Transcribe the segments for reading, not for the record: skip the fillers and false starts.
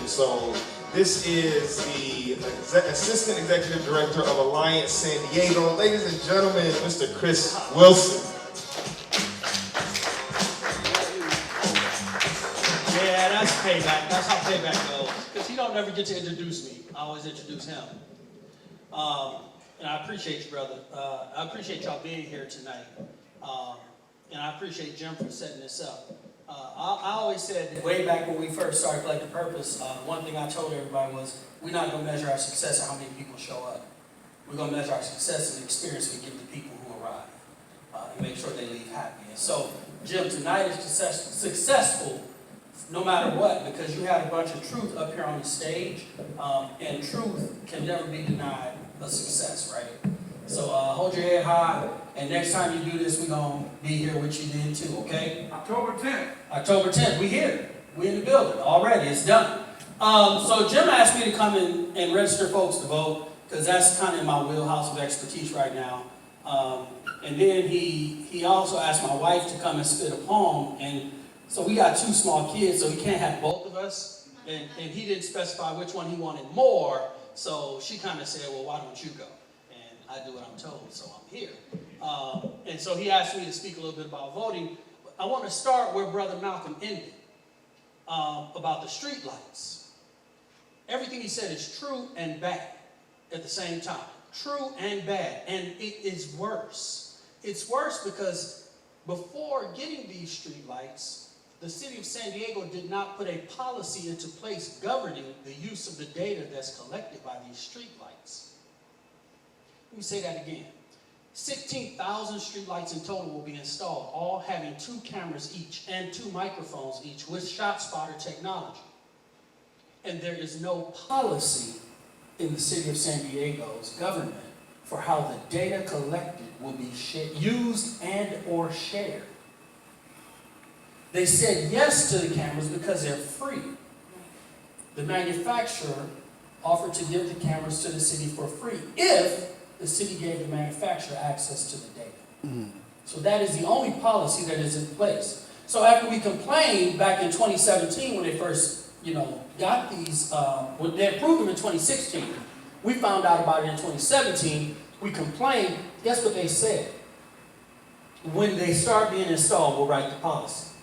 presentation. So this is the Assistant Executive Director of Alliance San Diego. Ladies and gentlemen, Mr. Chris Wilson. Yeah, that's payback. That's how payback goes. Because he don't never get to introduce me. I always introduce him. And I appreciate you, brother. I appreciate y'all being here tonight. And I appreciate Jim for setting this up. I always said that way back when we first started Collective Purpose, one thing I told everybody was, we're not going to measure our success on how many people show up. We're going to measure our success in the experience we give the people who arrive and make sure they leave happy. And so, Jim, tonight is successful no matter what, because you had a bunch of truth up here on the stage, and truth can never be denied a success, right? So hold your head high, and next time you do this, we're going to be here with you then too, okay? October 10th. October 10th, we here. We in the building already, it's done. So Jim asked me to come in and register folks to vote, because that's kind of in my wheelhouse of expertise right now. And then he also asked my wife to come and spit a poem, and so we got 2 small kids, so he can't have both of us, and he didn't specify which one he wanted more, so she kind of said, well, why don't you go? And I do what I'm told, so I'm here. And so he asked me to speak a little bit about voting. I want to start where Brother Malcolm ended, about the street lights. Everything he said is true and bad at the same time. True and bad, and it is worse. It's worse because before getting these street lights, the city of San Diego did not put a policy into place governing the use of the data that's collected by these street lights. Let me say that again. 16,000 street lights in total will be installed, all having 2 cameras each and 2 microphones each with shot spotter technology. And there is no policy in the city of San Diego's government for how the data collected will be used and or shared. They said yes to the cameras because they're free. The manufacturer offered to give the cameras to the city for free if the city gave the manufacturer access to the data. So that is the only policy that is in place. So after we complained back in 2017 when they first, got these, when they approved them in 2016, we found out about it in 2017. We complained. Guess what they said? When they start being installed, we'll write the policy.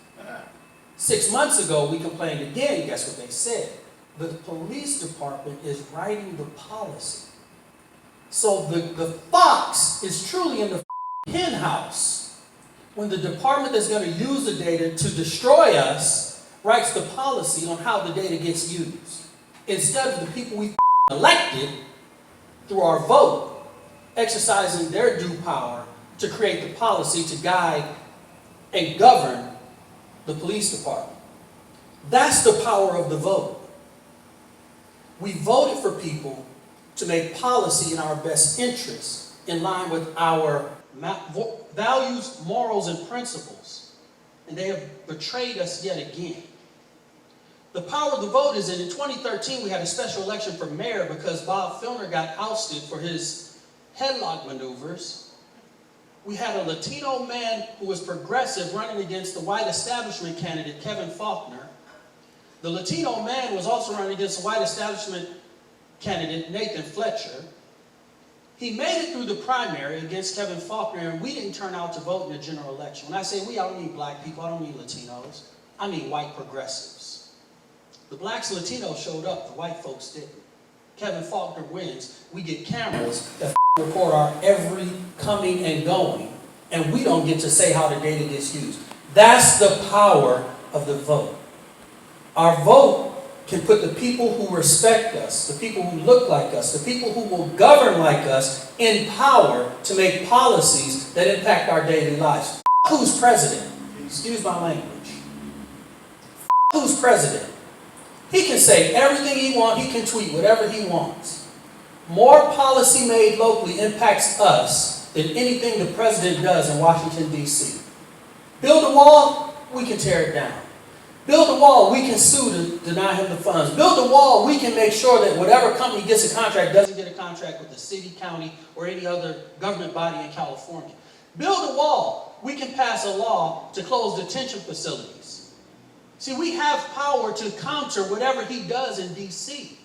6 months ago, we complained again. Guess what they said? The police department is writing the policy. So the fox is truly in the hen house when the department that's going to use the data to destroy us writes the policy on how the data gets used, instead of the people we elected through our vote exercising their due power to create the policy to guide and govern the police department. That's the power of the vote. We voted for people to make policy in our best interest, in line with our values, morals, and principles. And they have betrayed us yet again. The power of the vote is that in 2013 we had a special election for mayor because Bob Filner got ousted for his headlock maneuvers. We had a Latino man who was progressive running against the white establishment candidate, Kevin Faulkner. The Latino man was also running against the white establishment candidate, Nathan Fletcher. He made it through the primary against Kevin Faulkner, and we didn't turn out to vote in the general election. When I say we, I don't mean black people, I don't mean Latinos. I mean white progressives. The blacks and Latinos showed up, the white folks didn't. Kevin Faulkner wins. We get cameras that record our every coming and going, and we don't get to say how the data gets used. That's the power of the vote. Our vote can put the people who respect us, the people who look like us, the people who will govern like us in power to make policies that impact our daily lives. Who's president? Excuse my language. Who's president? He can say everything he wants, he can tweet whatever he wants. More policy made locally impacts us than anything the president does in Washington, D.C. Build a wall, we can tear it down. Build a wall, we can sue to deny him the funds. Build a wall, we can make sure that whatever company gets a contract doesn't get a contract with the city, county, or any other government body in California. Build a wall, we can pass a law to close detention facilities. See, we have power to counter whatever he does in D.C.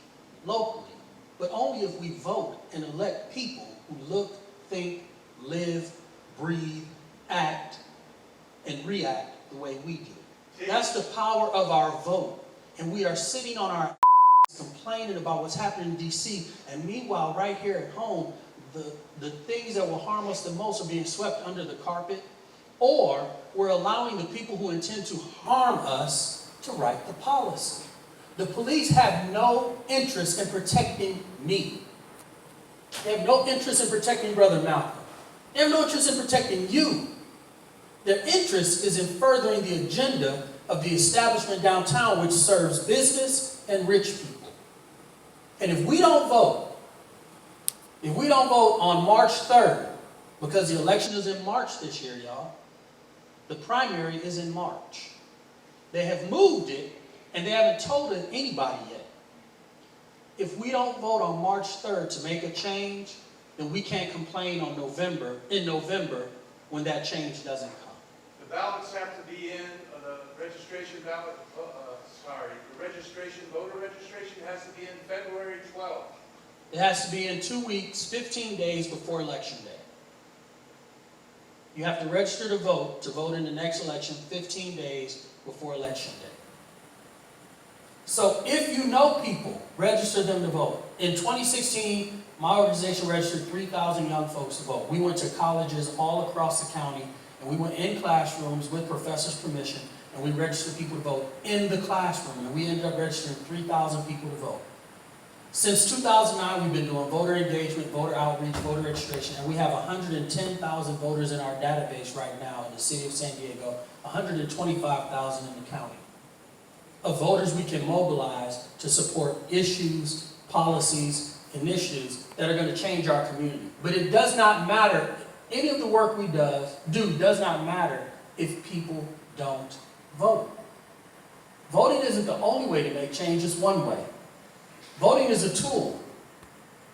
locally, but only if we vote and elect people who look, think, live, breathe, act, and react the way we do. That's the power of our vote. And we are sitting on our complaining about what's happening in D.C. And meanwhile, right here at home, the things that will harm us the most are being swept under the carpet, or we're allowing the people who intend to harm us to write the policy. The police have no interest in protecting me. They have no interest in protecting Brother Malcolm. They have no interest in protecting you. Their interest is in furthering the agenda of the establishment downtown, which serves business and rich people. And if we don't vote on March 3rd, because the election is in March this year, y'all, the primary is in March. They have moved it, and they haven't told anybody yet. If we don't vote on March 3rd to make a change, then we can't complain in November when that change doesn't come. The ballots have to be in, the registration ballot, voter registration has to be in February 12th. It has to be in 2 weeks, 15 days before Election Day. You have to register to vote in the next election 15 days before Election Day. So if you know people, register them to vote. In 2016, my organization registered 3,000 young folks to vote. We went to colleges all across the county, and we went in classrooms with professors' permission, and we registered people to vote in the classroom, and we ended up registering 3,000 people to vote. Since 2009, we've been doing voter engagement, voter outreach, voter registration, and we have 110,000 voters in our database right now in the city of San Diego, 125,000 in the county, of voters we can mobilize to support issues, policies, initiatives that are going to change our community. But it does not matter, any of the work we do does not matter if people don't vote. Voting isn't the only way to make change, it's one way. Voting is a tool.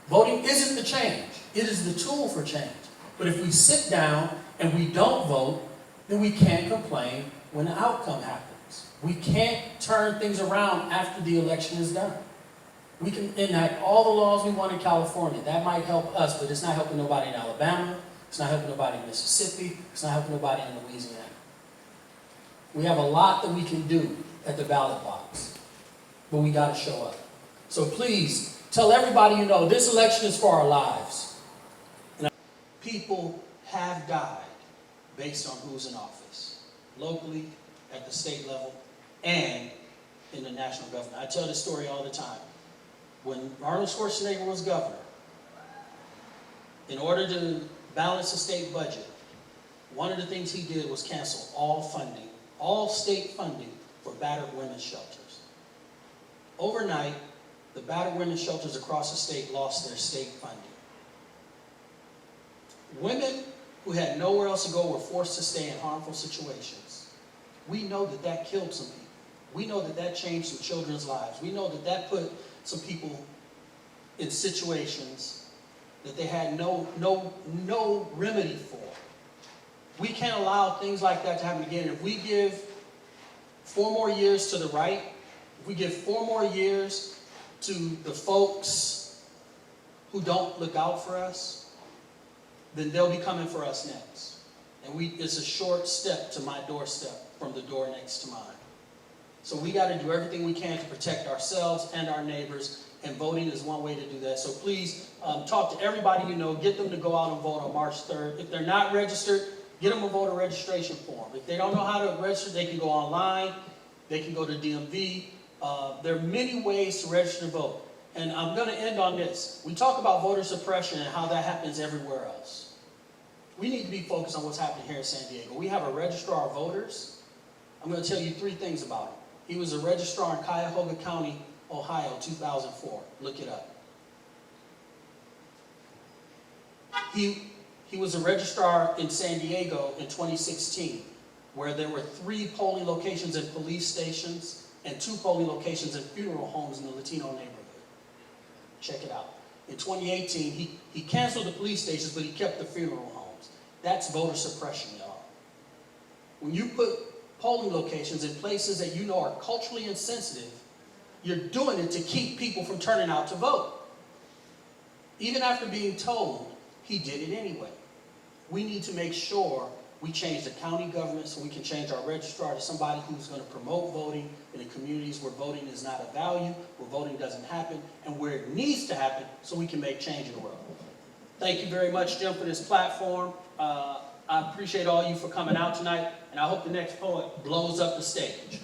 Voting isn't the change. It is the tool for change. But if we sit down and we don't vote, then we can't complain when the outcome happens. We can't turn things around after the election is done. We can enact all the laws we want in California. That might help us, but it's not helping nobody in Alabama. It's not helping nobody in Mississippi. It's not helping nobody in Louisiana. We have a lot that we can do at the ballot box, but we got to show up. So please, tell everybody you know, this election is for our lives. And people have died based on who's in office, locally, at the state level, and in the national government. I tell this story all the time. When Arnold Schwarzenegger was governor, in order to balance the state budget, one of the things he did was cancel all state funding for battered women's shelters. Overnight, the battered women's shelters across the state lost their state funding. Women who had nowhere else to go were forced to stay in harmful situations. We know that that killed some people. We know that that changed some children's lives. We know that that put some people in situations that they had no remedy for. We can't allow things like that to happen again. If we give 4 more years to the right, if we give 4 more years to the folks who don't look out for us, then they'll be coming for us next. And it's a short step to my doorstep from the door next to mine. So we got to do everything we can to protect ourselves and our neighbors, and voting is one way to do that. So please talk to everybody you know, get them to go out and vote on March 3rd. If they're not registered, get them a voter registration form. If they don't know how to register, they can go online, they can go to DMV. There are many ways to register to vote. And I'm going to end on this. We talk about voter suppression and how that happens everywhere else. We need to be focused on what's happening here in San Diego. We have a registrar of voters. I'm going to tell you 3 things about him. He was a registrar in Cuyahoga County, Ohio, 2004. Look it up. He was a registrar in San Diego in 2016, where there were 3 polling locations and police stations and 2 polling locations and funeral homes in the Latino neighborhood. Check it out. In 2018, he canceled the police stations, but he kept the funeral homes. That's voter suppression, y'all. When you put polling locations in places that you know are culturally insensitive, you're doing it to keep people from turning out to vote. Even after being told, he did it anyway. We need to make sure we change the county government so we can change our registrar to somebody who's going to promote voting in the communities where voting is not a value, where voting doesn't happen, and where it needs to happen so we can make change in the world. Thank you very much, Jim, for this platform. I appreciate all you for coming out tonight, and I hope the next poet blows up the stage.